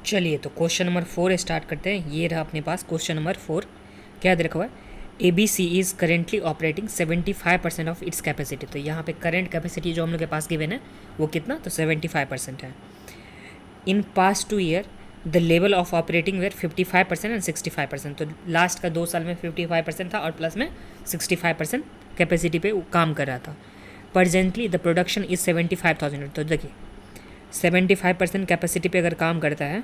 चलिए तो question number 4 start करते हैं। ये रहा अपने पास क्वेश्चन नंबर 4। क्या दे रखा हुआ है? ABC is currently operating 75% of its capacity. तो यहाँ पे करंट कैपेसिटी जो हम लोग के पास गिवन है वो कितना, तो 75% है। In past 2 year the level of operating were 55% and 65%। तो लास्ट का 2 साल में 55% था और प्लस में 65% कैपेसिटी पे काम कर रहा था। Presently the production is 75,000। तो देखिए 75% कैपेसिटी पे अगर काम करता है,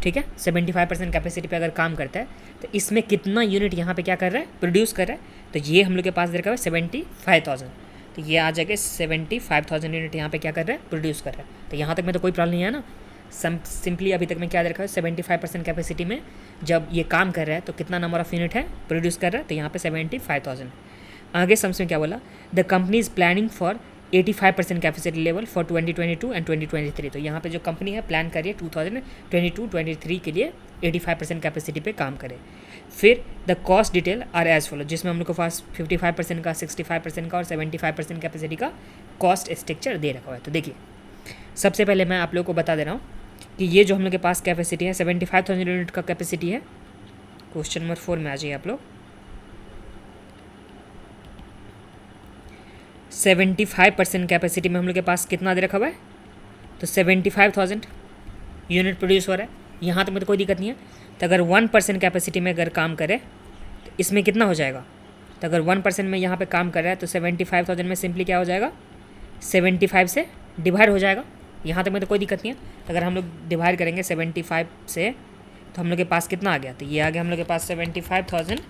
ठीक है, 75% कैपेसिटी पे अगर काम करता है तो इसमें कितना यूनिट यहाँ पे क्या कर रहा है, प्रोड्यूस कर रहा है। तो ये हम लोग के पास दे रखा है 75,000। तो ये आ जाएगा 75,000 यूनिट यहाँ पे क्या कर रहा है, प्रोड्यूस कर रहा है। तो यहाँ तक में तो कोई प्रॉब्लम नहीं है ना। सिंपली अभी तक में क्या दे रखा है, 75% कैपेसिटी में जब ये काम कर रहा है तो कितना नंबर ऑफ यूनिट है प्रोड्यूस कर रहा है, तो यहाँ पे 75,000। आगे सम्स में क्या बोला, the company is planning for 85% capacity level for 2022 and 2023। तो यहाँ पे जो कंपनी है प्लान कर रही है 2022-23 के लिए 85% कैपेसिटी पे काम करे। फिर the cost detail are as follow, जिसमें हम लोग के पास 55% का, 65% का और 75% कैपेसिटी का कॉस्ट स्ट्रक्चर दे रखा हुआ है। तो देखिए सबसे पहले मैं आप लोग को बता दे रहा हूँ कि ये जो हम लोग के पास कैपेसिटी है 75,000 यूनिट का कैपेसिटी है। क्वेश्चन नंबर 4 में आ जाइए आप लोग। 75% कैपेसिटी में हम लोग के पास कितना दे रखा हुआ है, तो 75,000 यूनिट प्रोड्यूस हो रहा है। यहाँ तक में तो कोई दिक्कत नहीं है। तो अगर 1% कैपेसिटी में अगर काम करे तो इसमें कितना हो जाएगा, तो अगर 1% में यहाँ पे काम कर रहा है तो 75,000 में सिंपली क्या हो जाएगा, 75 से डिवाइड हो जाएगा। यहाँ तक में तो कोई दिक्कत नहीं है। तो अगर हम लोग डिवाइड करेंगे 75 से तो हम लोग के पास कितना आ गया, तो ये आ गया हम लोग के पास 75,000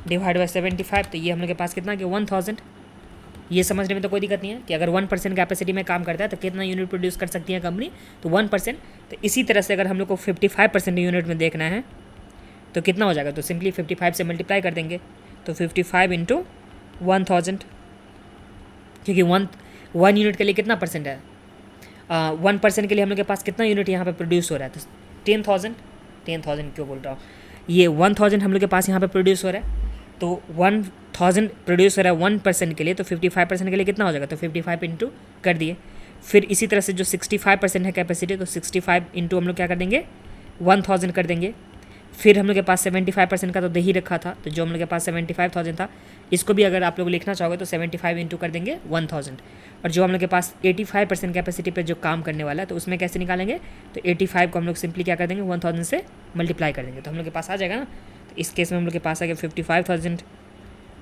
डिवाइड बाई 75। तो ये हम लोग के पास कितना आ गया, 1,000। ये समझने में तो कोई दिक्कत नहीं है कि अगर 1% कैपेसिटी में काम करता है तो कितना यूनिट प्रोड्यूस कर सकती है कंपनी, तो 1%। तो इसी तरह से अगर हम लोग को 55% यूनिट में देखना है तो कितना हो जाएगा, तो सिंपली 55 से मल्टीप्लाई कर देंगे। तो 55 इंटू 1,000, क्योंकि वन यूनिट के लिए कितना परसेंट है, 1% के लिए हम लोग के पास कितना यूनिट यहाँ पे प्रोड्यूस हो रहा है, तो 10,000 क्यों बोल रहा हूँ, ये 1,000 हम लोग के पास यहाँ पे प्रोड्यूस हो रहा है। तो 1,000 प्रोड्यूस हो रहा है 1% के लिए, तो 55% के लिए कितना हो जाएगा, तो 55 इंटू कर दिए। फिर इसी तरह से जो 65% है कैपेसिटी, तो 65 इंटू हम लोग क्या कर देंगे, 1,000 कर देंगे। फिर हम लोग के पास 75% का तो दे ही रखा था, तो जो हम लोग के पास 75,000 था, इसको भी अगर आप लोग लिखना चाहोगे तो 75 इंटू कर देंगे 1,000। और जो हम लोग के पास 85% कैपेसिटी पे जो काम करने वाला है तो उसमें कैसे निकालेंगे, तो 85 को हम लोग सिंपली क्या कर देंगे, 1,000 से मल्टीप्लाई कर देंगे, तो हम लोग के पास आ जाएगा ना। तो इस केस में हम लोग के पास आ गया 55,000,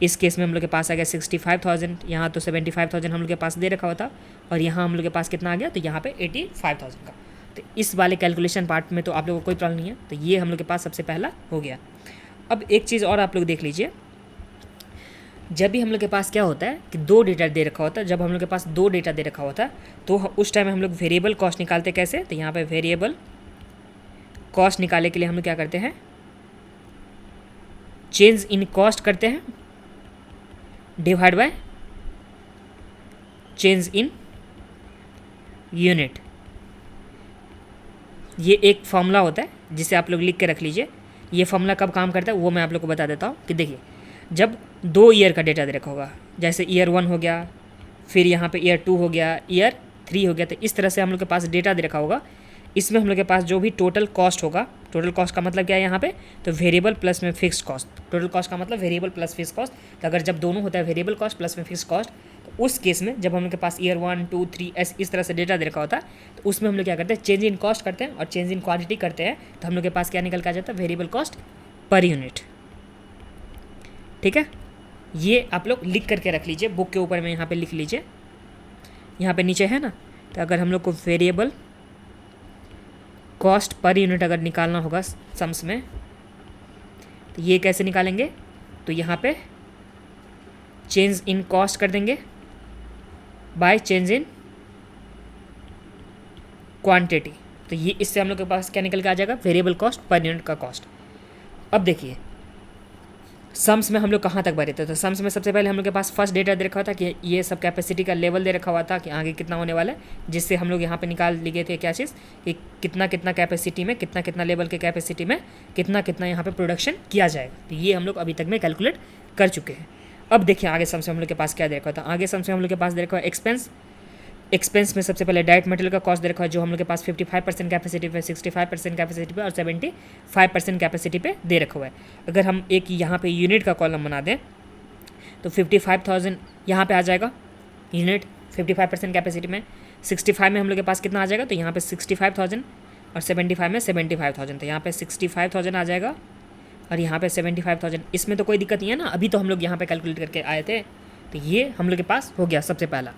इस केस में हम लोग के पास आ गया 65,000। यहाँ तो 75,000 हम लोग के पास दे रखा होता और यहाँ हम लोग के पास कितना आ गया, तो यहाँ पे 85,000 का। तो इस वाले कैलकुलेशन पार्ट में तो आप लोगों को कोई प्रॉब्लम नहीं है। तो ये हम लोग के पास सबसे पहला हो गया। अब एक चीज़ और आप लोग देख लीजिए, जब भी हम लोग के पास क्या होता है कि 2 डेटा दे रखा होता है, जब हम लोग के पास 2 डेटा दे रखा होता है तो उस टाइम हम लोग वेरिएबल कॉस्ट निकालते कैसे, तो यहाँ पे वेरिएबल कॉस्ट निकालने के लिए हम लोग क्या करते हैं, चेंज इन कॉस्ट करते हैं divide by change in unit. ये एक फॉर्मूला होता है जिसे आप लोग लिख के रख लीजिए। ये फॉर्मूला कब काम करता है वो मैं आप लोग को बता देता हूँ कि देखिए, जब 2 ईयर का डेटा दे रखा होगा, जैसे ईयर 1 हो गया, फिर यहाँ पे ईयर 2 हो गया, ईयर 3 हो गया, तो इस तरह से हम लोग के पास डेटा दे रखा होगा। इसमें हम लोग के पास जो भी टोटल कॉस्ट होगा, टोटल कॉस्ट का मतलब क्या है यहाँ पे, तो वेरिएबल प्लस में फिक्स कॉस्ट। टोटल कॉस्ट का मतलब वेरिएबल प्लस फिक्स कॉस्ट। तो अगर जब दोनों होता है वेरिएबल कॉस्ट प्लस में फिक्स कॉस्ट, तो उस केस में जब हम लोग के पास ईयर 1, 2, 3 इस तरह से डेटा दे रखा होता है, तो उसमें हम लोग क्या करते हैं, चेंज इन कॉस्ट करते हैं और चेंज इन क्वांटिटी करते हैं। तो हम लोग के पास क्या निकल के आ जाता है, वेरिएबल कॉस्ट पर यूनिट। ठीक है, ये आप लोग लिख करके रख लीजिए, बुक के ऊपर में यहाँ पे लिख लीजिए, यहाँ पे नीचे है ना। तो अगर हम लोग को वेरिएबल कॉस्ट पर यूनिट अगर निकालना होगा सम्स में, तो ये कैसे निकालेंगे, तो यहाँ पे चेंज इन कॉस्ट कर देंगे बाय चेंज इन क्वांटिटी। तो ये इससे हम लोग के पास क्या निकल के आ जाएगा, वेरिएबल कॉस्ट पर यूनिट का कॉस्ट। अब देखिए सम्स में हम लोग कहाँ तक भरे थे, तो सम्स में सबसे पहले हम लोग के पास फर्स्ट डेटा दे रखा था कि ये सब कैपेसिटी का लेवल दे रखा हुआ था कि आगे कितना होने वाला है, जिससे हम लोग यहाँ पे निकाल लिए थे क्या चीज़, कि कितना कितना कैपेसिटी में, कितना कितना लेवल के कैपेसिटी में कितना कितना यहाँ पे प्रोडक्शन किया जाएगा। तो ये हम लोग अभी तक में कैलकुलेट कर चुके हैं। अब देखिए आगे सम्स में हम लोग के पास क्या दे रखा था, आगे सम्स में हम लोग के पास दे रखा है एक्सपेंस एक्सपेंस में सबसे पहले डायरेक्ट मटेरियल का कॉस्ट दे रखा है जो हम लोग के पास 55% कैपेसिटी पे, 65% कैपेसिटी पे और 75% कैपेसिटी पे दे रखा हुआ है। अगर हम एक यहाँ पे यूनिट का कॉलम बना दें तो 55,000 यहाँ पे आ जाएगा यूनिट 55% कैपेसिटी में। 65 में हम लोग के पास कितना आ जाएगा, तो यहाँ पे 65,000 और 75 में 75,000, तो यहाँ पे 65,000 आ जाएगा और यहाँ पे 75,000। इसमें तो कोई दिक्कत नहीं है ना, अभी तो हम लोग यहाँ पे कैलकुलेट करके आए थे, तो ये हम लोग के पास हो गया सबसे पहला।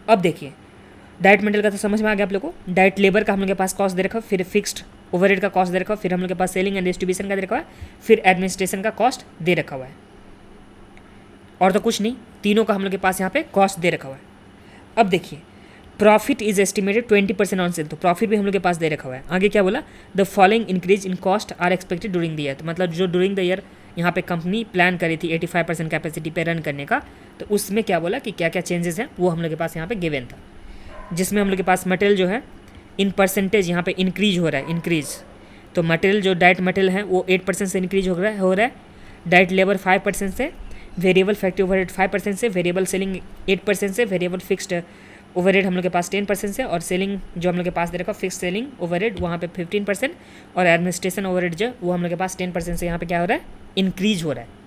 अब देखिए डायरेक्ट मटेरियल का तो समझ में आ गया आप लोग को। डायरेक्ट लेबर का हम लोग के पास कॉस्ट दे रखा है, फिर फिक्स्ड ओवरहेड का कॉस्ट दे रखा है, फिर हम लोग के पास सेलिंग एंड डिस्ट्रीब्यूशन का दे रखा है, फिर एडमिनिस्ट्रेशन का कॉस्ट दे रखा हुआ है, और तो कुछ नहीं, तीनों का हम लोग के पास यहाँ पे कॉस्ट दे रखा हुआ है। अब देखिए profit is estimated 20% on sale, तो प्रॉफिट भी हम लोग के पास दे रखा हुआ है। आगे क्या बोला, the following increase in cost are expected during the year, तो मतलब जो ड्यूरिंग द ईयर यहाँ पे कंपनी प्लान करी थी 85% कैपेसिटी पे रन करने का, तो उसमें क्या बोला कि क्या क्या चेंजेस हैं वो हम लोग के पास यहाँ पे गिवन था, जिसमें हम लोग के पास मटेरियल जो है इन परसेंटेज यहाँ पे इंक्रीज हो रहा है, इंक्रीज। तो मटेरियल जो डायरेक्ट मटेरियल है वो 8% से इंक्रीज हो रहा है, डायरेक्ट लेबर 5% से, वेरिएबल फैक्ट्री ओवरहेड 5% से, वेरिएबल सेलिंग 8% से, वेरिएबल फिक्स्ड ओवरहेड हम लोग के पास 10% से, और सेलिंग जो हम लोग के पास दे रखा फिक्स सेलिंग ओवरहेड वहाँ पे 15%, और एडमिनिस्ट्रेशन ओवरहेड जो वो हम लोग के पास 10% से यहाँ पे क्या हो रहा है, इंक्रीज हो रहा है।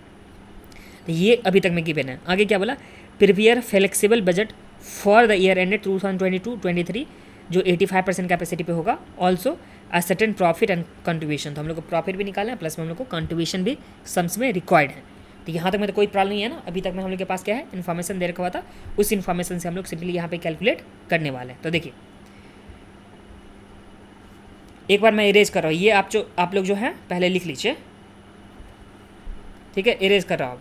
तो ये अभी तक में गिवन है। आगे क्या बोला, prepare flexible budget for the year ended 2022-23 जो 85% कैपेसिटी पे होगा, also a certain profit and contribution, तो हम लोग को प्रॉफिट भी निकालना है प्लस में हम लोग को कंट्रीब्यूशन भी सम्स में रिक्वायर्ड है। तो यहाँ तक में तो कोई प्रॉब्लम नहीं है ना, अभी तक में हम लोग के पास क्या है, इन्फॉर्मेशन दे रखा हुआ था, उस इन्फॉर्मेशन से हम लोग सिंपली यहाँ पे कैलकुलेट करने वाले हैं। तो देखिए एक बार मैं इरेज कर रहा हूँ, ये आप लोग जो है पहले लिख लीजिए, ठीक है, इरेज कर रहा हूँ।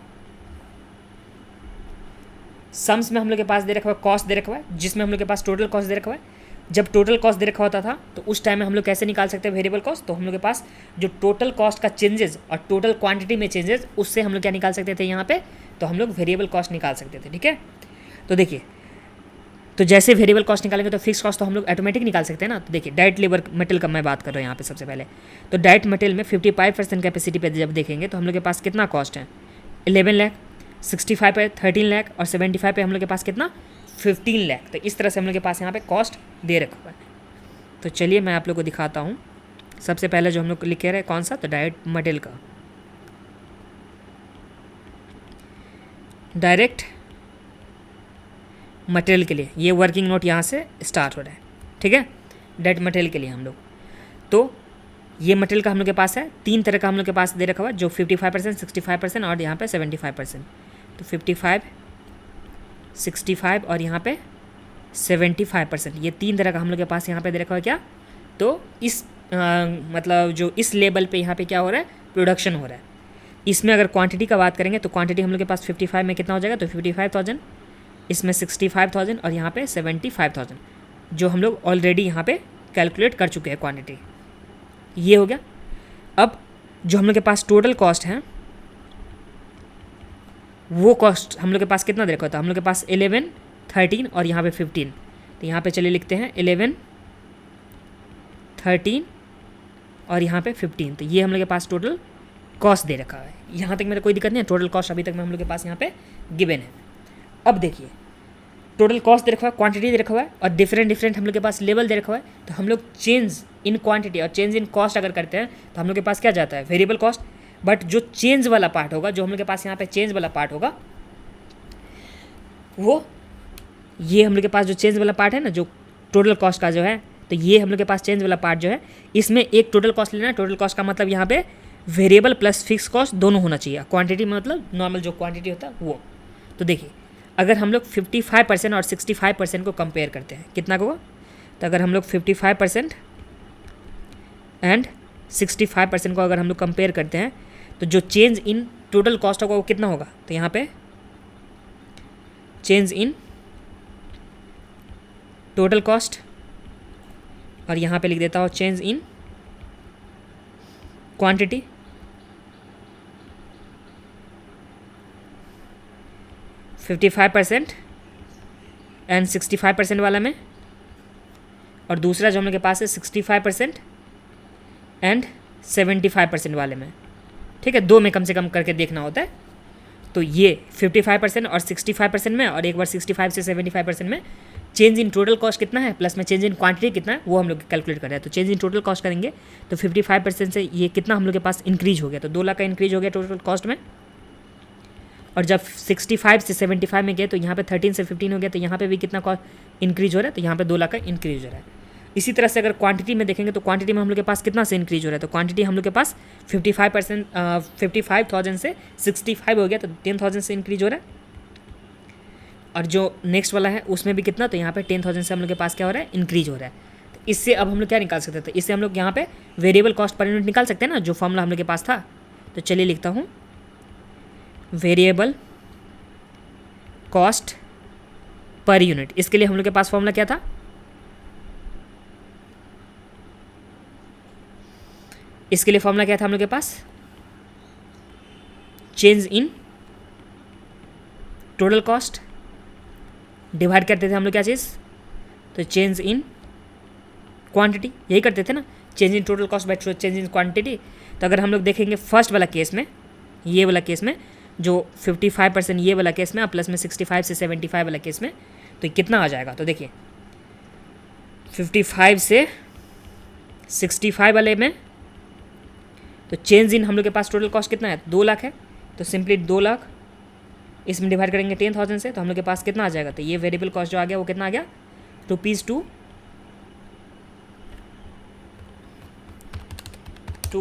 सम्स में हम लोग के पास दे रखा हुआ कॉस्ट दे रखा हुआ है, जिसमें हम लोग के पास टोटल कॉस्ट दे रखा हुआ है। जब टोटल कॉस्ट दे रखा होता था तो उस टाइम में हम लोग कैसे निकाल सकते हैं वेरिएबल कॉस्ट, तो हम लोग के पास जो टोटल कॉस्ट का चेंजेस और टोटल क्वांटिटी में चेंजेस, उससे हम लोग क्या निकाल सकते थे यहाँ पे, तो हम लोग वेरिएबल कॉस्ट निकाल सकते थे, ठीक है। तो देखिए, तो जैसे वेरिएबल कॉस्ट निकालेंगे तो फिक्स कॉस्ट तो हम लोग ऑटोमेटिक निकाल सकते हैं ना। तो देखिए डायरेक्ट लेबर मटेरियल का मैं बात कर रहा हूँ यहाँ पे सबसे पहले, तो डायरेक्ट मटेरियल में 55% कैपेसिटी पे जब देखेंगे तो हम लोग के पास कितना कॉस्ट है, 11 लाख, 65 पे 13 लाख और 75 पे हम लोग के पास कितना 15 लाख। तो इस तरह से हम लोग के पास यहाँ पे कॉस्ट दे रखा हुआ है। तो चलिए मैं आप लोग को दिखाता हूँ। सबसे पहले जो हम लोग लिखे रहे कौन सा, तो डायरेक्ट मटेरियल का, डायरेक्ट मटेरियल के लिए ये वर्किंग नोट यहाँ से स्टार्ट हो रहा है, ठीक है। डायरेक्ट मटेरियल के लिए हम लोग, तो ये मटेरियल का हम लोग के पास है, तीन तरह का हम लोग के पास दे रखा हुआ है, जो 55%, 65% और यहाँ पे 75%। तो 55, 65 और यहाँ पे 75%, ये तीन तरह का हम लोग के पास यहाँ पे दे रखा हुआ है। क्या, तो इस मतलब जो इस लेवल पे यहाँ पे क्या हो रहा है, प्रोडक्शन हो रहा है। इसमें अगर क्वांटिटी का बात करेंगे तो क्वांटिटी हम लोग के पास 55 में कितना हो जाएगा, तो 55,000, इसमें 65,000 और यहाँ पे 75,000, जो हम लोग ऑलरेडी यहाँ पे कैलकुलेट कर चुके हैं क्वांटिटी। ये हो गया। अब जो हम लोग के पास टोटल कॉस्ट है, वो कॉस्ट हम लोग के पास कितना दे रखा होता है, हम लोग के पास 11, 13 और यहाँ पे 15। तो यहाँ पे चलिए लिखते हैं 11, 13 और यहाँ पे 15। तो ये हम लोग के पास टोटल कॉस्ट दे रखा है। यहाँ तक मेरा कोई दिक्कत नहीं है, टोटल कॉस्ट अभी तक में हम लोग के पास यहाँ पे गिवन है। अब देखिए टोटल कॉस्ट दे रखा हुआ है, क्वांटिटी दे रखा हुआ है और डिफरेंट हम लोग के पास लेवल दे रखा हुआ है। तो हम लोग चेंज इन क्वांटिटी और चेंज इन कॉस्ट अगर करते हैं तो हम लोग के पास क्या जाता है, वेरिएबल कॉस्ट। बट जो चेंज वाला पार्ट होगा, जो हम लोग के पास यहाँ पे चेंज वाला पार्ट होगा, वो ये हम लोग के पास जो चेंज वाला पार्ट है ना, जो टोटल कॉस्ट का जो है, तो ये हम लोग के पास चेंज वाला पार्ट जो है, इसमें एक टोटल कॉस्ट लेना है। टोटल कॉस्ट का मतलब यहाँ पे वेरिएबल प्लस फिक्स कॉस्ट दोनों होना चाहिए। क्वांटिटी में मतलब नॉर्मल जो क्वांटिटी होता है वो। तो देखिए अगर हम लोग 55% और 65% को कंपेयर करते हैं, कितना को, तो अगर हम लोग 55% एंड 65% को अगर हम लोग कंपेयर करते हैं तो जो चेंज इन टोटल कॉस्ट होगा वो कितना होगा, तो यहाँ पे चेंज इन टोटल कॉस्ट और यहाँ पे लिख देता हूँ change in quantity. Fifty 55% and 65% वाला में, और दूसरा जो हम लोग के पास है 65% एंड 75% वाले में, ठीक है। दो में कम से कम करके देखना होता है। तो ये 55% और 65% में, और एक बार 65 से 75% में, चेंज इन टोटल कॉस्ट कितना है प्लस में चेंज इन क्वांटिटी कितना है वो हम लोग कैलकुलेट कर रहे हैं। तो चेंज इन टोटल कॉस्ट करेंगे तो 55% से ये कितना हम लोग के पास इंक्रीज हो गया, तो 2 लाख का इंक्रीज हो गया टोटल कॉस्ट में। और जब 65 से 75 में गए तो यहाँ पे 13 से 15 हो गया, तो यहाँ पे भी कितना कॉस्ट इंक्रीज हो रहा है, तो यहाँ पे 2 लाख का इंक्रीज हो रहा है। इसी तरह से अगर क्वांटिटी में देखेंगे तो क्वांटिटी में हम लोग के पास कितना से इंक्रीज हो रहा है, तो क्वांटिटी हम लोग के पास 55,000 से 65 हो गया, तो 10,000 से इंक्रीज हो रहा है। और जो नेक्स्ट वाला है उसमें भी कितना, तो यहाँ पे 10,000 से हम लोग के पास क्या हो रहा है, इंक्रीज हो रहा है। तो इससे अब हम लोग क्या निकाल सकते थे, इससे हम लोग यहाँ पे वेरिएबल कॉस्ट पर यूनिट निकाल सकते हैं ना, जो फॉर्मूला हम लोग के पास था। तो चलिए लिखता हूँ, वेरिएबल कॉस्ट पर यूनिट। इसके लिए हम लोग के पास फॉर्मूला क्या था, इसके लिए फॉर्मूला क्या था हम लोग के पास, change in total cost divide करते थे हम लोग क्या चीज़, तो चेंज इन क्वांटिटी, यही करते थे ना, change in total cost by change in quantity. तो अगर हम लोग देखेंगे फर्स्ट वाला केस में, ये वाला केस में जो 55% ये वाला केस में और प्लस में 65 से 75 वाला केस में, तो कितना आ जाएगा, तो देखिए 55 से 65 वाले में तो चेंज इन हम लोग के पास टोटल कॉस्ट कितना है, 2 लाख है। तो सिंपली 2 लाख इसमें डिवाइड करेंगे 10,000 से, तो हम लोग के पास कितना आ जाएगा, तो ये वेरिएबल कॉस्ट जो आ गया वो कितना आ गया, ₹2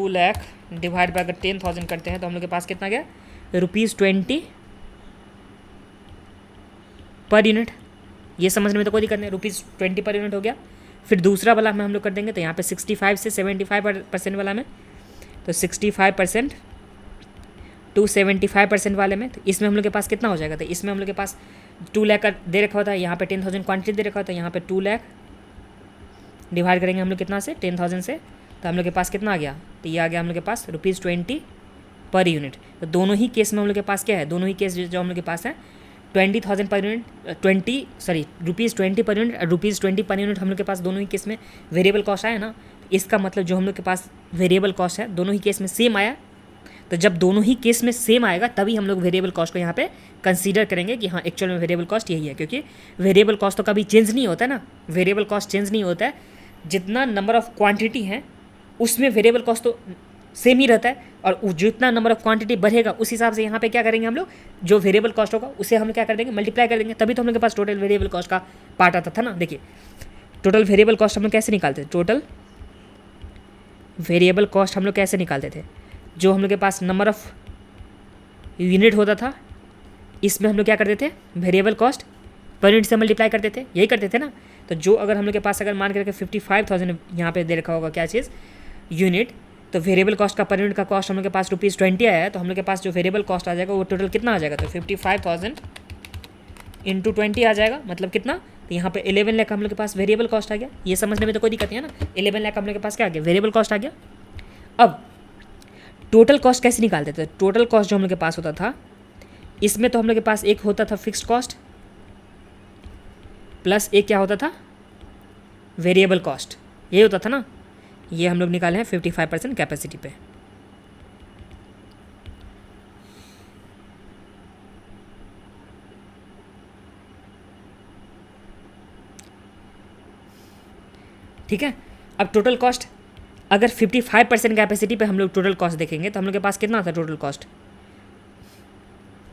लाख डिवाइड बाय अगर 10,000 करते हैं तो हम लोग के पास कितना गया, ₹20 पर यूनिट। ये समझने में तो कोई दिक्कत नहीं, ₹20 पर यूनिट हो गया। फिर दूसरा वाला में हम लोग कर देंगे, तो यहाँ पे 65 से 75% वाला में, तो 65% टू 75% वाले में, तो इसमें हम लोग के पास कितना हो जाएगा, तो इसमें हम लोग के पास 2 लाख का दे रखा होता है, यहाँ पे 10,000 क्वांटिटी दे रखा होता है, यहाँ पे 2 लाख डिवाइड करेंगे हम लोग कितना से, 10,000 से, तो हम लोग के पास कितना आ गया, तो ये आ गया हम लोग के पास ₹20 पर यूनिट। तो दोनों ही केस में हम लोग के पास क्या है, दोनों ही केस जो हम लोग के पास है 20,000 पर यूनिट, ₹20 पर यूनिट और ₹20 पर यूनिट हम लोग के पास दोनों ही केस में वेरिएबल कॉस्ट आया ना। इसका मतलब जो हम लोग के पास वेरिएबल कॉस्ट है दोनों ही केस में सेम आया। तो जब दोनों ही केस में सेम आएगा तभी हम लोग वेरिएबल कॉस्ट को यहाँ पे कंसीडर करेंगे कि हाँ एक्चुअल में वेरिएबल कॉस्ट यही है, क्योंकि वेरिएबल कॉस्ट तो कभी चेंज नहीं होता है ना, वेरिएबल कॉस्ट चेंज नहीं होता है, जितना नंबर ऑफ क्वांटिटी है उसमें वेरिएबल कॉस्ट तो सेम ही रहता है, और जितना नंबर ऑफ क्वांटिटी बढ़ेगा उस हिसाब से यहाँ पे क्या करेंगे हम लोग, जो वेरिएबल कॉस्ट होगा उसे हम क्या कर देंगे, मल्टीप्लाई कर देंगे, तभी तो हम लोग के पास टोटल वेरिएबल कॉस्ट का पार्ट आता था ना। देखिए टोटल वेरिएबल कॉस्ट हम लोग कैसे निकालते थे, टोटल वेरिएबल कॉस्ट हम लोग कैसे निकालते थे, जो हम लोग के पास नंबर ऑफ यूनिट होता था इसमें हम लोग क्या करते थे, वेरिएबल कॉस्ट पर यूनिट से मल्टीप्लाई करते थे, यही करते थे ना। तो जो अगर हम लोग के पास अगर मान के रखें 55,000 यहाँ पे दे रखा होगा क्या चीज़, यूनिट, तो वेरिएबल कॉस्ट का पर यूनिट का कॉस्ट हम लोग के पास ₹20 आया है, तो हम लोग के पास जो वेरिएबल कॉस्ट आ जाएगा वो टोटल कितना आ जाएगा, तो 55,000 इंटू 20 आ जाएगा, मतलब कितना, तो यहाँ पे 11 लाख हम लोग के पास वेरिएबल कॉस्ट आ गया। ये समझने में तो कोई दिक्कत नहीं है ना, 11 लाख हम लोग के पास क्या आ गया, वेरिएबल कॉस्ट आ गया। अब टोटल कॉस्ट कैसे निकालते थे, टोटल कॉस्ट जो हम लोग के पास होता था इसमें तो हम लोग के पास एक होता था फिक्स्ड कॉस्ट प्लस एक क्या होता था, वेरिएबल कॉस्ट, ये होता था ना। ये हम लोग निकाले हैं 55% कैपेसिटी पे। ठीक है, अब टोटल कॉस्ट अगर 55% कैपेसिटी पे हम लोग टोटल कॉस्ट देखेंगे तो हम लोग के पास कितना था टोटल कॉस्ट,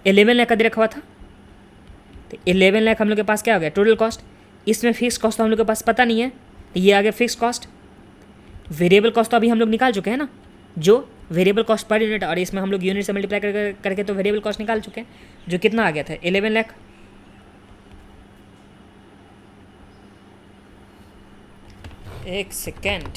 11 लाख का दे रखा हुआ था, तो 11 लाख हम लोग के पास क्या हो गया टोटल कॉस्ट। इसमें फिक्स कॉस्ट तो हम लोग के पास पता नहीं है, तो ये आ गया फिक्स कॉस्ट। वेरिएबल कॉस्ट तो अभी हम लोग निकाल चुके हैं ना, जो वेरिएबल कॉस्ट पर यूनिट, और इसमें हम लोग यूनिट से मल्टीप्लाई करके तो वेरिएबल कॉस्ट निकाल चुके हैं, जो कितना आ गया था 11 लाख। एक सेकेंड,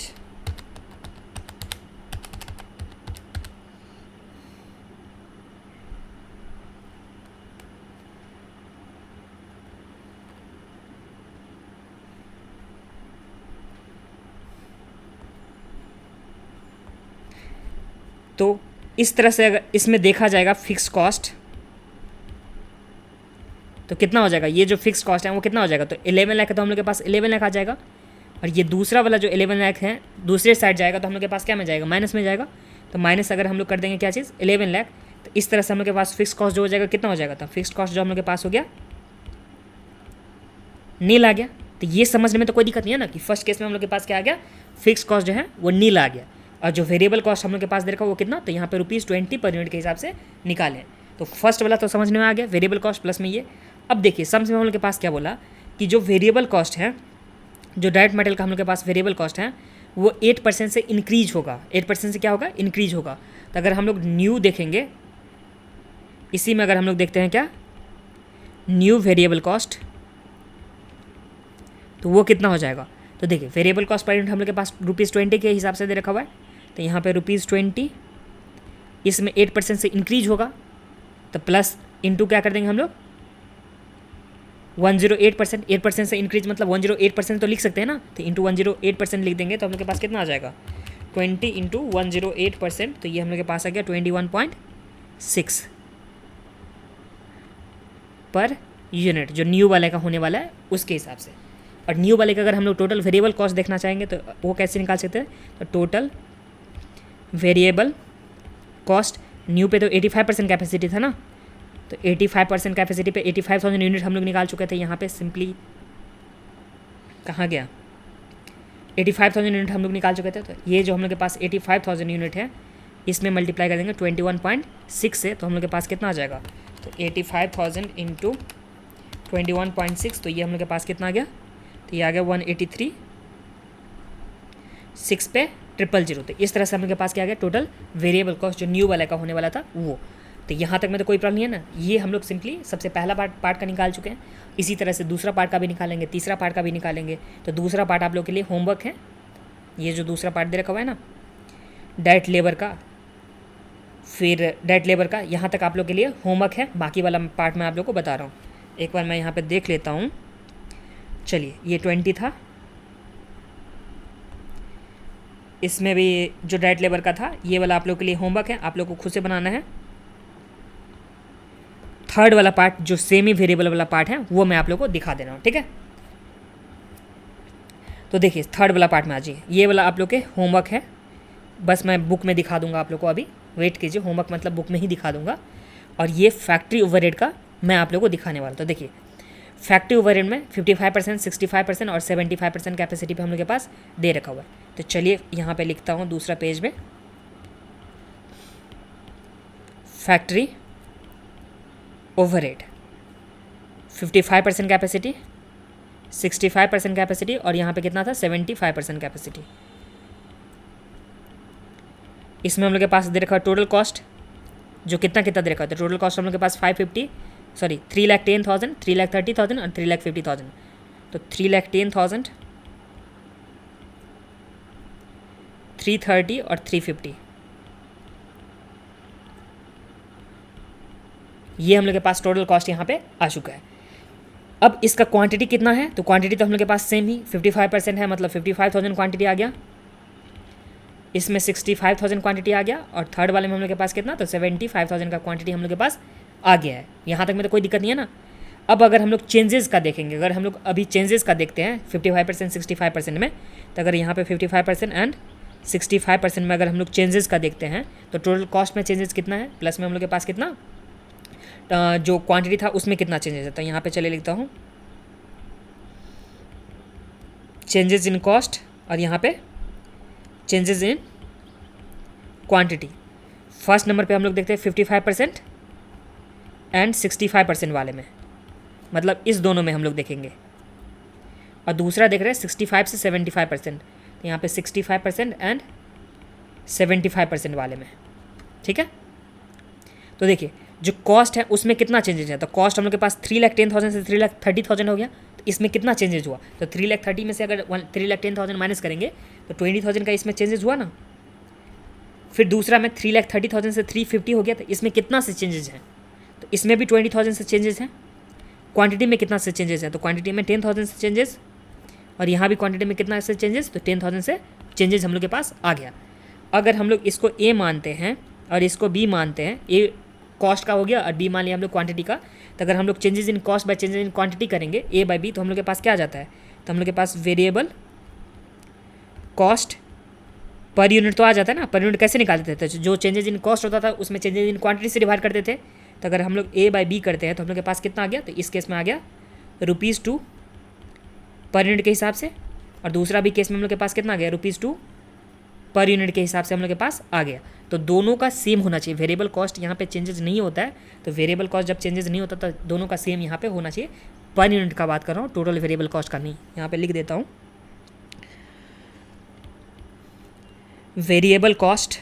तो इस तरह से अगर इसमें देखा जाएगा फिक्स कॉस्ट तो कितना हो जाएगा, ये जो फिक्स कॉस्ट है वो कितना हो जाएगा, तो 11 लाख है तो हम लोग के पास 11 लाख आ जाएगा। और ये दूसरा वाला जो 11 लाख है दूसरे साइड जाएगा तो हम लोग के पास क्या में जाएगा, माइनस में जाएगा। तो माइनस अगर हम लोग कर देंगे क्या चीज़ 11 लाख, तो इस तरह से हम लोग के पास फिक्स कॉस्ट जो हो जाएगा कितना हो जाएगा, तो फिक्स कॉस्ट जो हम लोग के पास हो गया नील आ गया। तो ये समझने में तो कोई दिक्कत नहीं है ना कि फर्स्ट केस में हम लोग के पास क्या आ गया, फिक्स कॉस्ट जो है वो नील आ गया, और जो वेरिएबल कॉस्ट हम लोग के पास दे रखा वो कितना, तो यहाँ पे ₹20 पर यूनिट के हिसाब से निकाले। तो फर्स्ट वाला तो समझ में आ गया, वेरिएबल कॉस्ट प्लस में ये। अब देखिए सम्स में हम लोग के पास क्या बोला कि जो वेरिएबल कॉस्ट है, जो डायरेक्ट मटेरियल का हम लोग के पास वेरिएबल कॉस्ट है वो 8% से इंक्रीज होगा। 8% से क्या होगा, इंक्रीज होगा। तो अगर हम लोग न्यू देखेंगे, इसी में अगर हम लोग देखते हैं क्या, न्यू वेरिएबल कॉस्ट, तो वो कितना हो जाएगा। तो देखिए वेरिएबल कॉस्ट पर यूनिट हम लोग के पास ₹20 के हिसाब से दे रखा हुआ है। तो यहाँ पे ₹20, इसमें 8% से इंक्रीज होगा, तो प्लस इंटू क्या कर देंगे हम लोग 108%। 8% से इंक्रीज मतलब 108% तो लिख सकते हैं ना, तो इंटू 108% लिख देंगे तो हम लोग के पास कितना आ जाएगा 20 इंटू 108%, तो ये हम लोग के पास आ गया 21.6 पर यूनिट, जो न्यू वाले का होने वाला है उसके हिसाब से। और न्यू वाले का अगर हम लोग टोटल वेरिएबल कॉस्ट देखना चाहेंगे तो वो कैसे निकाल सकते हैं, तो टोटल वेरिएबल कॉस्ट, न्यू पे तो 85% कैपेसिटी था ना, तो 85% कैपेसिटी पे 85,000 यूनिट हम लोग निकाल चुके थे। यहाँ पे सिंपली कहाँ गया, 85,000 यूनिट हम लोग निकाल चुके थे। तो ये जो हम लोग के पास 85,000 यूनिट है, इसमें मल्टीप्लाई कर देंगे 21.6 से, तो हम लोग के पास कितना आ जाएगा, तो 85,000 इंटू 21.6, तो ये हम लोग के पास कितना आ गया, तो ये आ गया 183.6 पे 000। तो इस तरह से हम लोग के पास क्या आ गया, टोटल वेरिएबल कॉस्ट जो न्यू वाला का होने वाला था वो। तो यहाँ तक में तो कोई प्रॉब्लम नहीं है ना, ये हम लोग सिंपली सबसे पहला पार्ट का निकाल चुके हैं। इसी तरह से दूसरा पार्ट का भी निकालेंगे, तीसरा पार्ट का भी निकालेंगे। तो दूसरा पार्ट आप लोग के लिए होमवर्क है, ये जो दूसरा पार्ट दे रखा हुआ है ना डायरेक्ट लेबर का, फिर डायरेक्ट लेबर का, यहाँ तक आप लोग के लिए होमवर्क है। बाकी वाला पार्ट मैं आप लोग को बता रहा हूँ, एक बार मैं यहाँ पे देख लेता हूँ। चलिए ये 20 था, इसमें भी जो डायरेक्ट लेबर का था, ये वाला आप लोग के लिए होमवर्क है, आप लोग को खुद से बनाना है। थर्ड वाला पार्ट जो सेमी वेरिएबल वाला पार्ट है वो मैं आप लोग को दिखा दे रहा हूँ, ठीक है। तो देखिए थर्ड वाला पार्ट में आ जाइए, ये वाला आप लोग के होमवर्क है, बस मैं बुक में दिखा दूंगा आप लोग को, अभी वेट कीजिए, होमवर्क मतलब बुक में ही दिखा दूंगा। और ये फैक्ट्री ओवरहेड का मैं आप लोग को दिखाने वाला। तो देखिए फैक्ट्री ओवरहेड में 55%, 65% और 75% कैपेसिटी पे हम लोग के पास दे रखा हुआ है। तो चलिए यहाँ पे लिखता हूँ दूसरा पेज में, फैक्ट्री ओवरहेड 55% कैपेसिटी, 65% कैपेसिटी और यहाँ पे कितना था 75% कैपेसिटी। इसमें हम लोग के पास दे रखा है टोटल कॉस्ट, जो कितना कितना दे रखा है, तो टोटल कॉस्ट हम लोग के पास 3,10,000, 3,30,000 और 3,50,000। तो 3,10,000, 330 और 350, ये हम लोग के पास टोटल कॉस्ट यहाँ पे आ चुका है। अब इसका क्वांटिटी कितना है, तो क्वांटिटी तो हम लोग के पास सेम ही 55% है, मतलब 55,000 क्वांटिटी आ गया। इसमें 65,000 क्वांटिटी आ गया, और थर्ड वाले में हम लोग के पास कितना, तो 75,000 का क्वांटिटी हम लोग के पास आ गया है। यहाँ तक में तो कोई दिक्कत नहीं है ना। अब अगर हम लोग चेंजेस का देखेंगे, अगर हम लोग अभी चेंजेस का देखते हैं 55%, 65% में, तो अगर यहाँ पे 55% एंड 65% में अगर हम लोग चेंजेस का देखते हैं, तो टोटल कॉस्ट में चेंजेस कितना है, प्लस में हम लोग के पास कितना, जो क्वांटिटी था उसमें कितना चेंजेस है। तो यहाँ पे चले लिखता हूँ चेंजेस इन कॉस्ट, और यहाँ पे changes in quantity. First number पे हम लोग देखते हैं 55% एंड 65% वाले में, मतलब इस दोनों में हम लोग देखेंगे। और दूसरा देख रहे हैं 65 से 75%, तो यहाँ पे 65% एंड 75% वाले में, ठीक है। तो देखिए जो कॉस्ट है उसमें कितना चेंजेस है, तो कॉस्ट हम लोग के पास 3,10,000 से 3,30,000 हो गया। तो इसमें कितना चेंजेस हुआ, तो 3,30,000 में से अगर 3,10,000 माइनस करेंगे तो 20,000 का इसमें चेंजेस हुआ ना। फिर दूसरा में 3,30,000 से 350 हो गया, तो इसमें कितना से चेंजेस हैं, तो इसमें भी 20,000 से चेंजेस हैं। क्वांटिटी में कितना से चेंजेस है, तो क्वांटिटी में 10,000 से चेंजेस, और यहाँ भी क्वांटिटी में कितना से चेंजेस, तो 10,000 से चेंजेस हम लोग के पास आ गया। अगर हम लोग इसको ए मानते हैं और इसको बी मानते हैं, ए कॉस्ट का हो गया और बी मान लिया हम लोग क्वांटिटी का, तो अगर हम लोग changes in cost by changes in quantity करेंगे ए बाय बी, तो हम लोग के पास क्या आ जाता है, तो हम लोग के पास वेरिएबल कॉस्ट पर यूनिट तो आ जाता है ना। पर यूनिट कैसे निकालते थे, तो जो चेंजेस इन कॉस्ट होता था उसमें चेंजेस इन क्वांटिटी से डिवाइड करते थे। तो अगर हम लोग ए बाय बी करते हैं तो हम लोग के पास कितना आ गया, तो इस केस में आ गया ₹2 पर यूनिट के हिसाब से, और दूसरा भी केस में हम लोग के पास कितना आ गया ₹2 पर यूनिट के हिसाब से हम लोग के पास आ गया। तो दोनों का सेम होना चाहिए। वेरिएबल कॉस्ट यहाँ पे चेंजेस नहीं होता है, तो वेरिएबल कॉस्ट जब चेंजेस नहीं होता तो दोनों का सेम यहाँ पे होना चाहिए। पर यूनिट का बात कर रहा हूँ, टोटल वेरिएबल कॉस्ट का नहीं। यहाँ पे लिख देता हूँ वेरिएबल कॉस्ट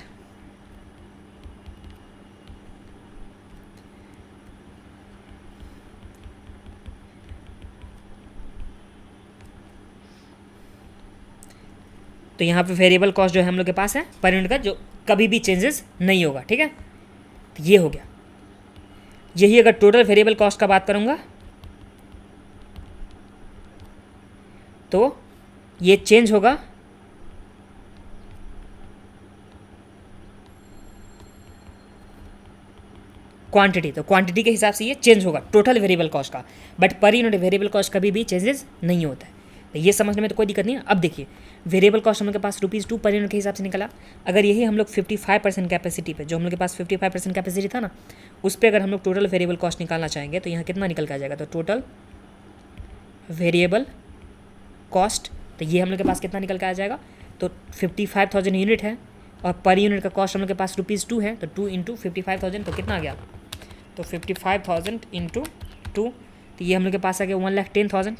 तो यहाँ पे वेरिएबल कॉस्ट जो है हम लोग के पास है पर यूनिट का, जो कभी भी चेंजेस नहीं होगा। ठीक है, तो ये हो गया। यही अगर टोटल वेरिएबल कॉस्ट का बात करूँगा तो ये चेंज होगा क्वांटिटी, तो क्वांटिटी के हिसाब से ये चेंज होगा टोटल वेरिएबल कॉस्ट का, but per unit variable cost कभी भी चेंजेस नहीं होता है। तो ये समझने में तो कोई दिक्कत नहीं है। अब देखिए वेरिएबल कॉस्ट हम लोग के पास ₹2 पर यूनिट के हिसाब से निकला। अगर यही हम लोग 55% कैपेसिटी पे, जो हम लोग के पास 55% कैपेसिटी था ना, उस पर अगर हम लोग टोटल वेरिएबल कॉस्ट निकालना चाहेंगे तो यहाँ कितना निकल के आ जाएगा, तो टोटल वेरिएबल कॉस्ट, तो ये हम लोग के पास कितना निकल के आ जाएगा, तो 55,000 यूनिट है और पर यूनिट का कॉस्ट हम लोग के पास ₹2 है, तो 2 × 55,000 तो कितना आ गया, तो 55,000 × 2, तो ये हम लोग के पास आ गया 1,10,000।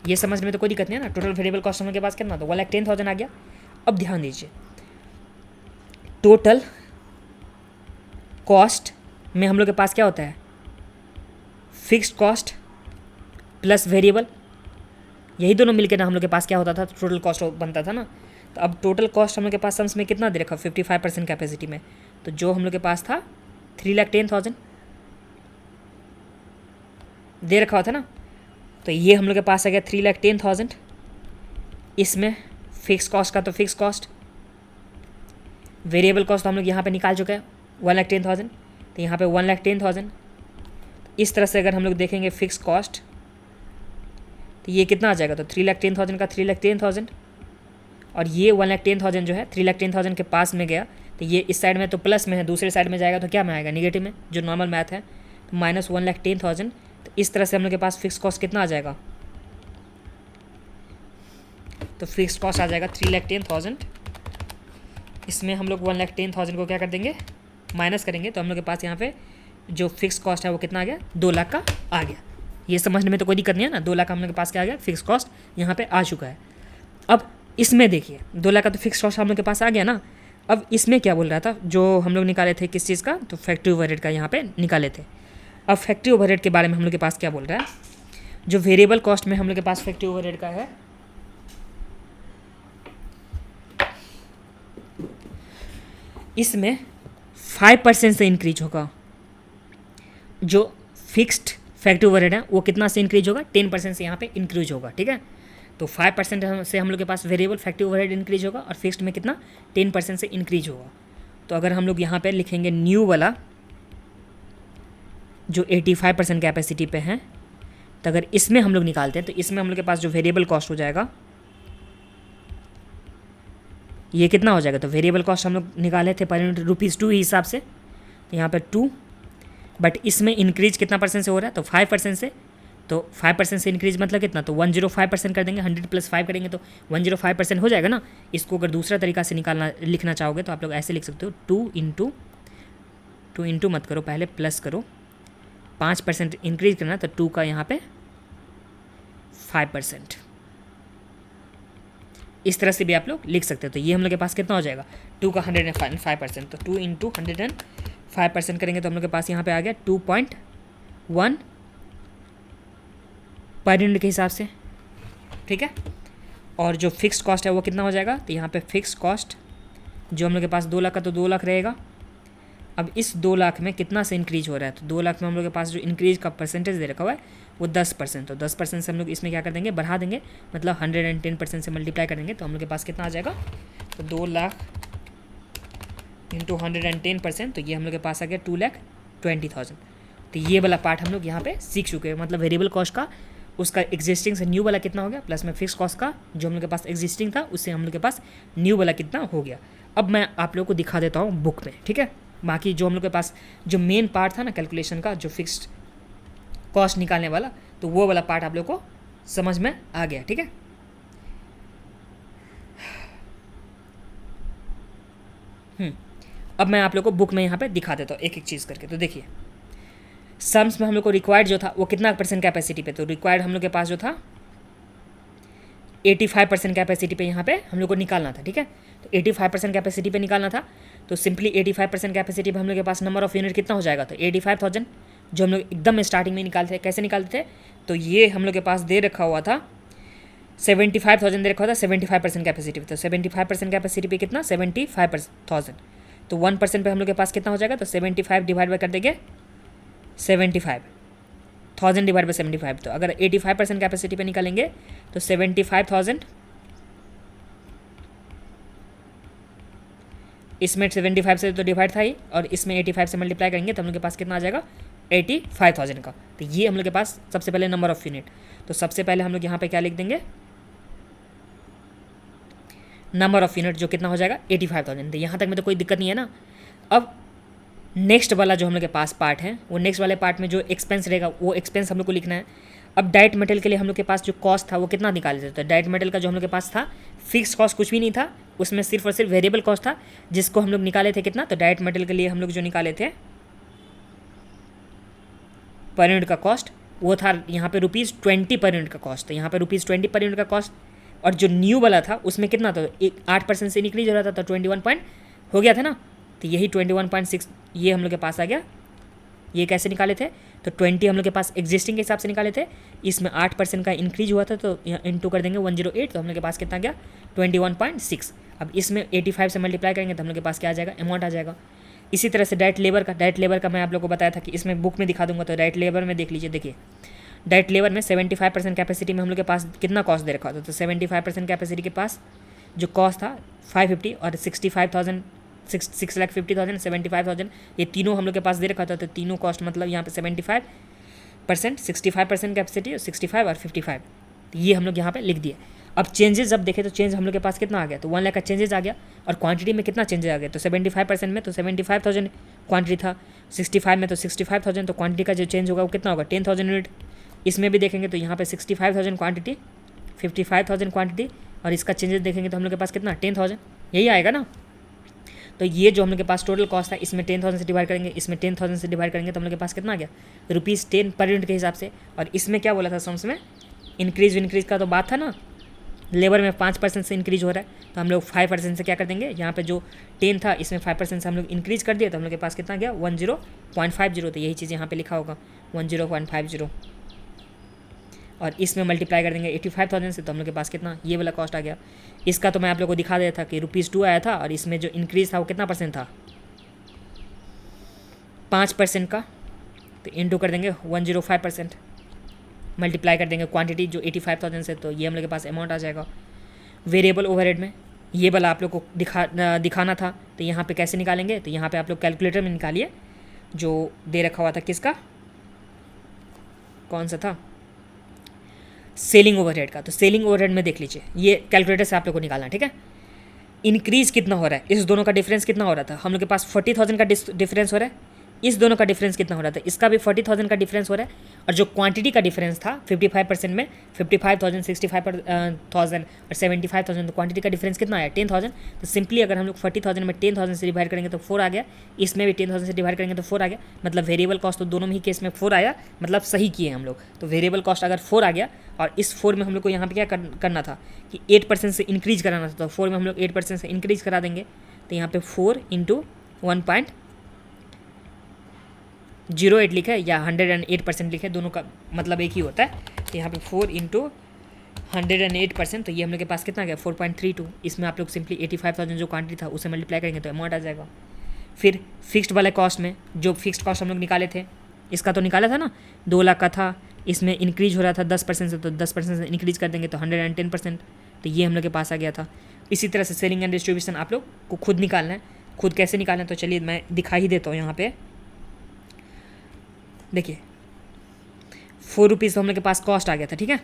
ये समझने में तो कोई दिक्कत नहीं है ना। टोटल वेरिएबल कॉस्ट हम लोग के पास कितना, तो 1,10,000 आ गया। अब ध्यान दीजिए टोटल कॉस्ट में हम लोग के पास क्या होता है, फिक्स्ड कॉस्ट प्लस वेरिएबल, यही दोनों मिलकर ना हम लोग के पास क्या होता था, तो टोटल कॉस्ट बनता था ना। तो अब टोटल कॉस्ट हम लोग के पास सम्स में कितना दे रखा, 55% कैपेसिटी में, तो जो हम लोग के पास था 3,10,000 दे रखा हुआ था ना, तो ये हम लोग के पास आ गया 3,10,000। इसमें फिक्स कॉस्ट का तो फिक्स कॉस्ट, वेरिएबल कॉस्ट तो हम लोग यहाँ पे निकाल चुके हैं 1,10,000, तो यहाँ पे 1,10,000। इस तरह से अगर हम लोग देखेंगे फिक्स कॉस्ट तो ये कितना आ जाएगा, तो 3,10,000 का 3,10,000 और ये 1,10,000 जो है 3,10,000 के पास में गया, तो ये इस साइड में तो प्लस में है, दूसरे साइड में जाएगा तो क्या में आएगा, निगेटिव में, जो नॉर्मल मैथ है, तो -1,10,000। तो इस तरह से हम लोग के पास फिक्स कॉस्ट कितना आ जाएगा, तो फिक्स कॉस्ट आ जाएगा 3,10,000। इसमें हम लोग 1,10,000 को क्या कर देंगे, माइनस करेंगे, तो हम लोग के पास यहाँ पे जो फिक्स कॉस्ट है वो कितना आ गया, 2 लाख का आ गया। ये समझने में तो कोई दिक्कत नहीं है ना, 2 लाख का हम लोग के पास क्या आ गया, फिक्स कॉस्ट यहाँ पे आ चुका है। अब इसमें देखिए 2 लाख का तो फिक्स कॉस्ट हम लोग के पास आ गया ना। अब इसमें क्या बोल रहा था, जो हम लोग निकाले थे किस चीज़ का, तो फैक्ट्री ओवरहेड का यहाँ पे निकाले थे। अब फैक्ट्री ओवरहेड के बारे में हम लोग के पास क्या बोल रहा है, जो वेरिएबल कॉस्ट में हम लोग के पास फैक्ट्री ओवरहेड का है, इसमें 5% से इंक्रीज होगा। जो फिक्स्ड फैक्ट्री ओवरहेड है वो कितना से इंक्रीज होगा, 10% से यहाँ पे इंक्रीज होगा। ठीक है, तो 5% से हम लोग के पास वेरिएबल फैक्ट्री ओवरहेड इंक्रीज होगा और फिक्स्ड में कितना 10% से इंक्रीज होगा। तो अगर हम लोग यहाँ पे लिखेंगे न्यू वाला जो 85% कैपेसिटी पे है, तो अगर इसमें हम लोग निकालते हैं तो इसमें हम लोग के पास जो वेरिएबल कॉस्ट हो जाएगा ये कितना हो जाएगा, तो वेरिएबल कॉस्ट हम लोग निकाले थे पर यूनिट ₹2 हिसाब से, तो यहाँ पे 2, बट इसमें इंक्रीज कितना परसेंट से हो रहा है, तो 5% से। तो 5% से इंक्रीज मतलब कितना, तो 105% कर देंगे, 100 + 5 करेंगे तो 105% हो जाएगा ना। इसको अगर दूसरा तरीका से निकालना लिखना चाहोगे तो आप लोग ऐसे लिख सकते हो, 2 इंटू मत करो, पहले प्लस करो, 5% इंक्रीज करना, तो 2 का यहाँ पे 5%, इस तरह से भी आप लोग लिख सकते हो। तो ये हम लोग के पास कितना हो जाएगा, 2 का 105%, तो 2 × 105% करेंगे तो हम लोग के पास यहाँ पे आ गया 2.1 पर यूनिट के हिसाब से। ठीक है, और जो फिक्स्ड कॉस्ट है वो कितना हो जाएगा, तो यहाँ पे फिक्स्ड कॉस्ट जो हम लोग के पास 2 लाख का, तो 2 लाख रहेगा। अब इस 2 लाख में कितना से इंक्रीज हो रहा है, तो 2 लाख में हम लोग के पास जो इंक्रीज का परसेंटेज दे रखा हुआ है वो 10%, तो 10% से हम लोग इसमें क्या कर देंगे, बढ़ा देंगे, मतलब 110% से मल्टीप्लाई करेंगे तो हम लोग के पास कितना आ जाएगा, तो 2 लाख × 110%, तो ये हम लोग के पास आ गया 2,20,000। तो ये वाला पार्ट हम लोग यहाँ पे सीख चुके हैं, मतलब वेरिएबल कॉस्ट का उसका एग्जिस्टिंग से न्यू वाला कितना हो गया, प्लस में फिक्स कॉस्ट का जो हम लोग के पास एग्जिस्टिंग था उससे हम लोग के पास न्यू वाला कितना हो गया। अब मैं आप लोगों को दिखा देता हूँ बुक में। ठीक है, बाकी जो हम लोग के पास जो मेन पार्ट था ना कैलकुलेशन का, जो फिक्स्ड कॉस्ट निकालने वाला, तो वो वाला पार्ट आप लोग को समझ में आ गया, ठीक है। अब मैं आप लोग को बुक में यहाँ पे दिखा देता हूँ एक एक चीज़ करके। तो देखिए सम्स में हम लोग को रिक्वायर्ड जो था वो कितना परसेंट कैपेसिटी पे, तो रिक्वायर्ड हम लोग के पास जो था 85% कैपेसिटी पे यहाँ पे हम लोग को निकालना था, ठीक है। तो 85% कैपेसिटी पे निकालना था, तो सिंपली 85% कैपेसिटी पे हम लोग के पास नंबर ऑफ यूनिट कितना हो जाएगा, तो 85,000 जो हम लोग एकदम स्टार्टिंग में निकालते हैं। कैसे निकालते थे, तो ये हम लोग के पास दे रखा हुआ था 75,000 दे रखा हुआ था 75% कैपेसिटी पे। तो 75% कैपेसिटी पे कितना 75,000, तो 1% पे हम लोग के पास कितना हो जाएगा, तो 75 डिवाइड बाई कर देंगे 75,000 डिवाइड बाई 75। तो अगर 85% कैपेसिटी पे निकालेंगे तो 75,000 इसमें 75 से तो डिवाइड था ही, और इसमें 85 से मल्टीप्लाई करेंगे तो हम लोग के पास कितना आ जाएगा 85,000 का। तो ये हम लोग के पास सबसे पहले नंबर ऑफ यूनिट। तो सबसे पहले हम लोग यहाँ पे क्या लिख देंगे, नंबर ऑफ यूनिट जो कितना हो जाएगा 85,000। तो यहाँ तक में तो कोई दिक्कत नहीं है ना। अब नेक्स्ट वाला जो हम लोग के पास पार्ट है, वो नेक्स्ट वाले पार्ट में जो एक्सपेंस रहेगा वो एक्सपेंस हम लोग को लिखना है। अब डायरेक्ट मटेरियल के लिए हम लोग के पास जो कॉस्ट था वो कितना निकाले थे, तो डायरेक्ट मटेरियल का जो हम लोग के पास था फिक्स कॉस्ट कुछ भी नहीं था, उसमें सिर्फ और सिर्फ वेरिएबल कॉस्ट था, जिसको हम लोग निकाले थे कितना, तो डायरेक्ट मटेरियल के लिए हम लोग जो निकाले थे पर यूनिट का कॉस्ट वो था यहाँ पे ₹20 पर यूनिट का कॉस्ट। तो यहाँ पे ₹20 पर यूनिट का कॉस्ट, और जो न्यू वाला था उसमें कितना था, 8% से इंक्रीज हो रहा था, तो 21 पॉइंट हो गया था ना। तो यही 21.6 ये हम लोग के पास आ गया। ये कैसे निकाले थे, तो 20 हम लोग के पास एग्जिस्टिंग के हिसाब से निकाले थे, इसमें 8% का इंक्रीज हुआ था, तो यहाँ इंटू कर देंगे 108, तो हम लोग के पास कितना गया 21.6। अब इसमें 85 से मल्टीप्लाई करेंगे तो हम लोग के पास क्या आ जाएगा, अमाउंट आ जाएगा। इसी तरह से डायरेक्ट लेबर का मैं आप लोग को बताया था कि इसमें बुक में दिखा दूंगा। तो डायरेक्ट लेबर में देख लीजिए, देखिए डायरेक्ट लेबर में 75% कैपेसिटी में हम लोग के पास कितना कॉस्ट दे रखा था, तो 75% कैपेसिटी के पास जो कॉस्ट था 550 और 65,000 6,50,000 75,000 ये तीनों हम लोग के पास दे रखा था। तो तीनों कॉस्ट मतलब यहाँ पे 75%, 65% कैपेसिटी, 65 और 55, तो ये हम लोग यहाँ पे लिख दिए। अब चेंजेस जब देखें तो चेंज हम लोग के पास कितना आ गया, तो 1 लाख का चेंजेस आ गया, और क्वांटिटी में कितना चेंजेस आ गया, तो 75% में तो 75,000 क्वांटिटी था, 65 में तो 65,000, तो क्वांटिटी का जो चेंज होगा वो कितना होगा 10,000 यूनिट। इसमें भी देखेंगे तो यहाँ पे 65,000 क्वांटिटी, 55,000 क्वांटिटी, और इसका चेंजेस देखेंगे तो हम लोग के पास कितना 10,000, यही आएगा ना। तो ये जो हम लोग के पास टोटल कॉस्ट था इसमें 10,000 से डिवाइड करेंगे, इसमें 10,000 से डिवाइड करेंगे तो हम लोग के पास कितना आ गया ₹10 पर यूनिट के हिसाब से। और इसमें क्या बोला था सम्स में, इंक्रीज का तो बात था ना, लेबर में 5% से इंक्रीज हो रहा है, तो हम लोग 5% से क्या कर देंगे, यहाँ पे जो 10 था इसमें 5% से हम लोग इंक्रीज कर दिया, तो हम लोग के पास कितना गया 10.50। तो यही चीज़ यहाँ पे लिखा होगा 10.50, और इसमें मल्टीप्लाई कर देंगे 85,000 से, तो हम लोग के पास कितना ये वाला कॉस्ट आ गया। इसका तो मैं आप लोग को दिखा दिया था कि ₹2 आया था, और इसमें जो इंक्रीज था वो कितना परसेंट था 5% का, तो इंटू कर देंगे 105%, मल्टीप्लाई कर देंगे क्वांटिटी जो 85,000 से, तो ये हम लोग के पास अमाउंट आ जाएगा। वेरिएबल ओवरहेड में ये वाला आप लोग को दिखाना था, तो यहाँ पे कैसे निकालेंगे, तो यहाँ पे आप लोग कैलकुलेटर में निकालिए, जो दे रखा हुआ था किसका, कौन सा था, सेलिंग ओवरहेड का। तो सेलिंग ओवरहेड में देख लीजिए, ये कैलकुलेटर से आप लोग को निकालना, ठीक है। इंक्रीज कितना हो रहा है, इस दोनों का डिफरेंस कितना हो रहा था, हम लोग के पास 40,000 का डिफरेंस हो रहा है, इस दोनों का डिफरेंस कितना हो रहा था, इसका भी 40,000 का डिफरेंस हो रहा है, और जो क्वांटिटी का डिफरेंस था 55% में 55,000, 65,000 और 75,000, तो क्वांटिटी का डिफरेंस कितना आया 10,000। तो सिंपली अगर हम लोग 40,000 में 10,000 से डिवाइड करेंगे तो 4 आ गया, इसमें भी 10,000 से डिवाइड करेंगे तो 4 आ गया, मतलब वेरिएबल कॉस्ट तो दोनों में ही केस में 4 आया, मतलब सही किए हम लोग। तो वेरिएबल कॉस्ट अगर 4 आ गया, और इस 4 में हम लोग को यहाँ पे क्या करना था कि 8% से इंक्रीज कराना था, तो 4 में हम लोग 8% से इंक्रीज करा देंगे, तो यहाँ पे 4 × 1.08 लिखा है या 108% लिखा है, दोनों का मतलब एक ही होता है। तो यहाँ पे 4 × 108%, तो ये हम लोग के पास कितना गया 4.32। इसमें आप लोग सिंपली 85,000 जो क्वांटिटी था उसे मल्टीप्लाई करेंगे तो अमाउंट आ जाएगा। फिर फिक्स्ड वाले कॉस्ट में जो फिक्स्ड कॉस्ट हम लोग निकाले थे, इसका तो निकाला था ना 2 लाख का था, इसमें इंक्रीज हो रहा था 10% से, तो 10% से इंक्रीज कर देंगे तो 110%, तो ये हम लोग के पास आ गया था। इसी तरह से सेलिंग एंड डिस्ट्रीब्यूशन आप लोग को खुद निकालना है, खुद कैसे निकालना है तो चलिए मैं दिखा ही देता हूँ। यहाँ पे देखिए ₹4 तो हम लोग के पास कॉस्ट आ गया था, ठीक है।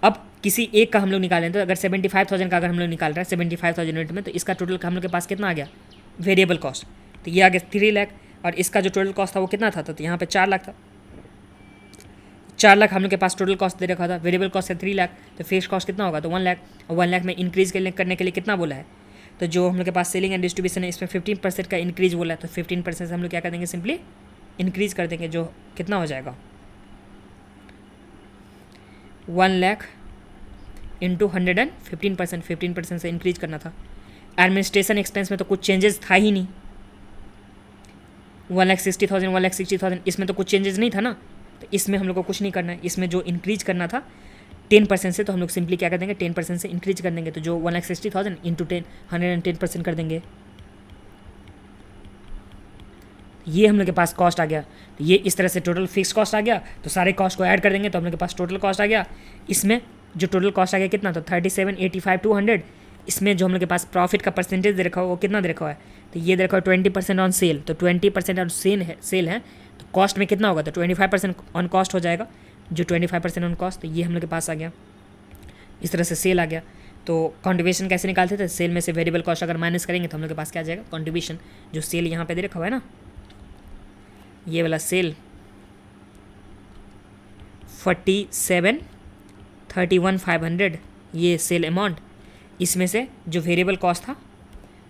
अब किसी एक का हम लोग निकालें तो अगर 75,000 का अगर हम लोग निकाल रहे हैं 75,000 यूनिट में, तो इसका टोटल का हम लोग के पास कितना आ गया वेरिएबल कॉस्ट, तो ये आ गया 3 लाख, और इसका जो टोटल कॉस्ट था वो कितना था, तो यहाँ पे 4 लाख था। 4 लाख हम लोग के पास टोटल कॉस्ट दे रखा था, वेरिएबल कॉस्ट है 3 लाख, तो फिक्स कॉस्ट कितना होगा, तो 1 लाख, और 1 लाख में इंक्रीज करने के लिए कितना बोला है, तो जो हम लोग के पास सेलिंग एंड डिस्ट्रीब्यूशन है इसमें 15% का इंक्रीज बोला है, तो 15% से हम लोग क्या कर देंगे, सिंपली इंक्रीज कर देंगे, जो कितना हो जाएगा 1 लाख इंटू 115%, 15% से इंक्रीज करना था। एडमिनिस्ट्रेशन एक्सपेंस में तो कुछ चेंजेस था ही नहीं, 1,60,000 1,60,000 इसमें तो कुछ चेंजेस नहीं था ना, तो इसमें हम लोग को कुछ नहीं करना है। इसमें जो इंक्रीज करना था 10% से, तो हम लोग सिंपली क्या कर देंगे 10% से इंक्रीज कर देंगे, तो जो 1,60,000 इंटू 10 110% कर देंगे। ये हम लोग के पास कॉस्ट आ गया, तो ये इस तरह से टोटल फिक्स कॉस्ट आ गया, तो सारे कॉस्ट को ऐड कर देंगे तो हम लोग के पास टोटल कॉस्ट आ गया। इसमें जो टोटल कॉस्ट आ गया कितना, तो 37, 85, 200। इसमें जो हम लोग के पास प्रॉफिट का परसेंटेज दे रखा हो वो कितना दे रखा हुआ है, तो ये दे रखा है 20% ऑन सेल, तो 20% ऑन सेल है, तो कॉस्ट में कितना होगा, तो 25% ऑन कॉस्ट हो जाएगा, जो 25% ऑन कॉस्ट, तो ये हम लोग के पास आ गया। इस तरह से सेल आ गया। तो कॉन्ट्रीब्यूशन कैसे निकालते थे, सेल में से वेरिएबल कॉस्ट अगर माइनस करेंगे तो हम लोग के पास क्या आ जाएगा, कॉन्ट्रीब्यूशन। जो सेल यहाँ पे दे रखा हुआ है ना, ये वाला सेल 47,31,500 ये सेल अमाउंट, इसमें से जो वेरिएबल कॉस्ट था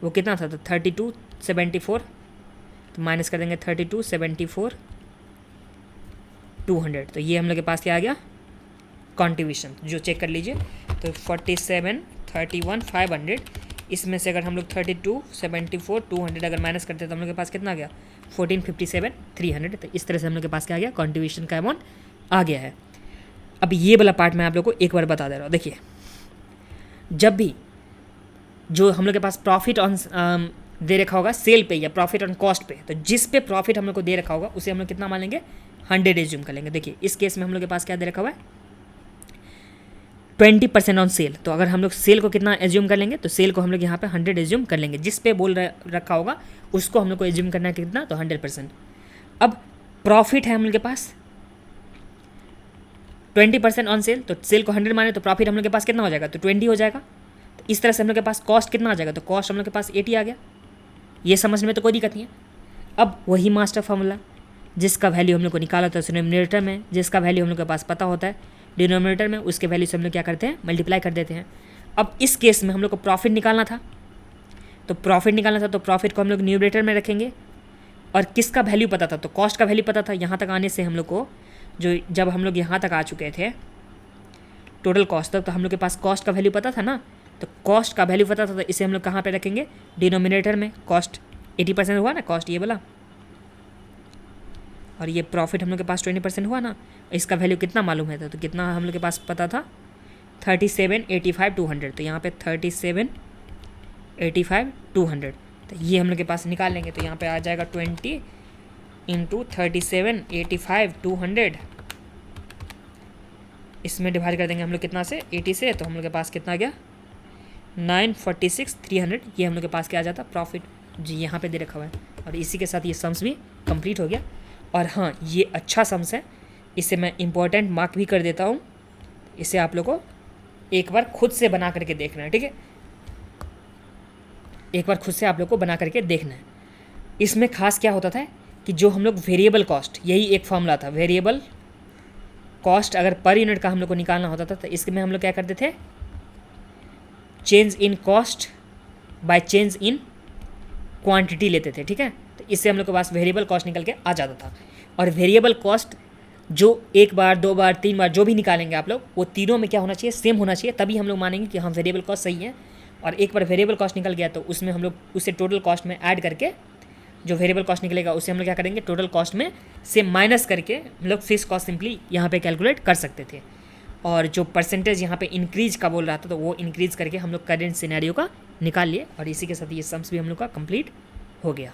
वो कितना था, तो 32,74, तो माइनस कर देंगे 32,74,200, तो ये हम लोग के पास क्या आ गया, कॉन्ट्रीब्यूशन। जो चेक कर लीजिए, तो 47,31,500 इसमें से अगर हम लोग 32,74,200 अगर माइनस करते हैं तो हम लोग के पास कितना आ गया, 14,57,300, तो इस तरह से हम लोग के पास क्या आ गया, कॉन्ट्रीब्यूशन का अमाउंट आ गया है। अब ये वाला पार्ट मैं आप लोग को एक बार बता दे रहा हूँ। देखिए, जब भी जो हम लोग के पास प्रॉफिट ऑन दे रखा होगा सेल पे या प्रॉफिट ऑन कॉस्ट पे, तो जिस पे प्रॉफिट हम लोग को दे रखा होगा उसे हम लोग कितना मान लेंगे, 100 एज्यूम कर लेंगे। देखिए इस केस में हम लोग के पास क्या दे रखा हुआ है, 20% ऑन सेल, तो अगर हम लोग सेल को कितना एज्यूम कर लेंगे, तो सेल को हम लोग यहाँ पे 100 एज्यूम कर लेंगे, जिस पे बोल रखा होगा उसको हम लोग को एज्यूम करना है कितना, तो 100%। अब प्रॉफिट है हम लोग के पास 20% ऑन सेल, तो सेल को 100 माने तो प्रॉफिट हम लोग के पास कितना हो जाएगा, तो 20 हो जाएगा। तो इस तरह से हम लोग के पास कॉस्ट कितना आ जाएगा, तो कॉस्ट हम लोग के पास 80 आ गया। ये समझने में तो कोई दिक्कत नहीं है। अब वही मास्टर फार्मूला, जिसका वैल्यू हम लोग को निकाला होता है न्यूमरेटर में, जिसका वैल्यू हम लोग के पास पता होता है डिनोमिनेटर में, उसके वैल्यू से हम लोग क्या करते हैं, मल्टीप्लाई कर देते हैं। अब इस केस में हम लोग को प्रॉफिट निकालना था, तो प्रॉफिट को हम लोग न्यूमरेटर में रखेंगे, और किसका वैल्यू पता था, तो कॉस्ट का वैल्यू पता था। यहाँ तक आने से हम लोग को, जो जब हम लोग यहाँ तक आ चुके थे टोटल कॉस्ट तक, तो हम लोग के पास कॉस्ट का वैल्यू पता था ना, तो कॉस्ट का वैल्यू पता था, तो इसे हम लोग कहाँ पे रखेंगे, डिनोमिनेटर में। कॉस्ट 80% हुआ ना, कॉस्ट ये वाला, और ये प्रॉफिट हम लोग के पास 20% हुआ ना, इसका वैल्यू कितना मालूम है, तो कितना हम लोग के पास पता था, 37,85,200, तो यहाँ पे 37,85,200, तो ये हम लोग के पास निकाल लेंगे। तो यहाँ पे आ जाएगा 20 इंटू 37,85,200, इसमें डिवाइड कर देंगे हम लोग कितना से, 80 से, तो हम लोग के पास कितना आ गया, 946,300। ये हम लोग के पास क्या आ जाता, प्रॉफिट जी यहाँ पे दे रखा हुआ है। और इसी के साथ ये सम्स भी कंप्लीट हो गया। और हाँ, ये अच्छा सम्स है, इसे मैं इम्पोर्टेंट मार्क भी कर देता हूँ। इसे आप लोग को एक बार खुद से बना करके देखना है, ठीक है, एक बार खुद से आप लोग को बना करके देखना है। इसमें खास क्या होता था कि जो हम लोग वेरिएबल कॉस्ट, यही एक फॉर्मूला था, वेरिएबल कॉस्ट अगर पर यूनिट का हम लोग को निकालना होता था, तो इसमें हम लोग क्या करते थे, change in cost by change in quantity लेते थे, ठीक है। तो इससे हम लोग के पास वेरिएबल कॉस्ट निकल के आ जाता था। और वेरिएबल कॉस्ट जो एक बार, दो बार, तीन बार जो भी निकालेंगे आप लोग, वो तीनों में क्या होना चाहिए, सेम होना चाहिए, तभी हम लोग मानेंगे कि हाँ वेरिएबल कॉस्ट सही है। और एक बार वेरिएबल कॉस्ट निकल गया तो उसमें हम लोग उसे टोटल कॉस्ट में ऐड करके, जो वेरिएबल कॉस्ट निकलेगा उसे हम लोग क्या करेंगे, टोटल कॉस्ट में से माइनस करके हम लोग फिक्स कॉस्ट सिंपली यहाँ पे कैलकुलेट कर सकते थे। और जो परसेंटेज यहाँ पे इंक्रीज का बोल रहा था, तो वो इंक्रीज करके हम लोग करेंट सिनेरियो का निकाल लिए। और इसी के साथ ये सम्स भी हम लोग का कंप्लीट हो गया।